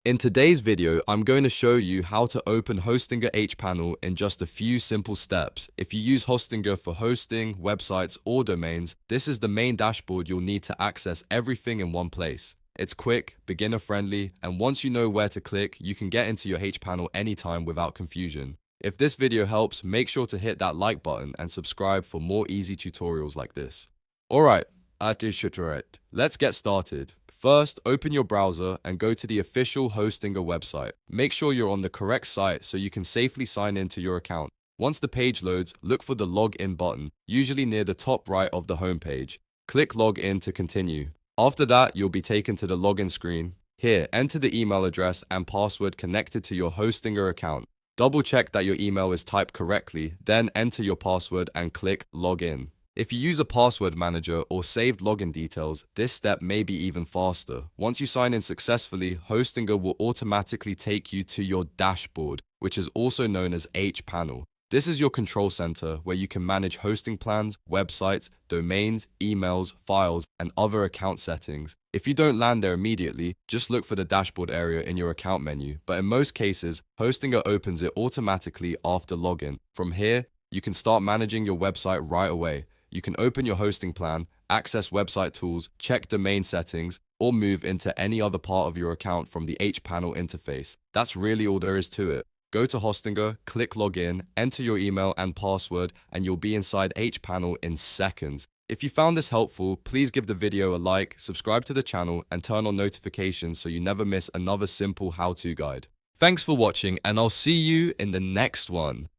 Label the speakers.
Speaker 1: In today's video, I'm going to show you how to open Hostinger HPanel in just a few simple steps. If you use Hostinger for hosting, websites, or domains, this is the main dashboard you'll need to access everything in one place. It's quick, beginner-friendly, and once you know where to click, you can get into your HPanel anytime without confusion. If this video helps, make sure to hit that like button and subscribe for more easy tutorials like this. Alright, let's get started. First, open your browser and go to the official Hostinger website. Make sure you're on the correct site so you can safely sign into your account. Once the page loads, look for the Login button, usually near the top right of the homepage. Click Login to continue. After that, you'll be taken to the login screen. Here, enter the email address and password connected to your Hostinger account. Double check that your email is typed correctly, then enter your password and click Login. If you use a password manager or saved login details, this step may be even faster. Once you sign in successfully, Hostinger will automatically take you to your dashboard, which is also known as HPanel. This is your control center where you can manage hosting plans, websites, domains, emails, files, and other account settings. If you don't land there immediately, just look for the dashboard area in your account menu. But in most cases, Hostinger opens it automatically after login. From here, you can start managing your website right away. You can open your hosting plan, access website tools, check domain settings, or move into any other part of your account from the HPanel interface. That's really all there is to it. Go to Hostinger, click Login, enter your email and password, and you'll be inside HPanel in seconds. If you found this helpful, please give the video a like, subscribe to the channel, and turn on notifications so you never miss another simple how-to guide. Thanks for watching, and I'll see you in the next one.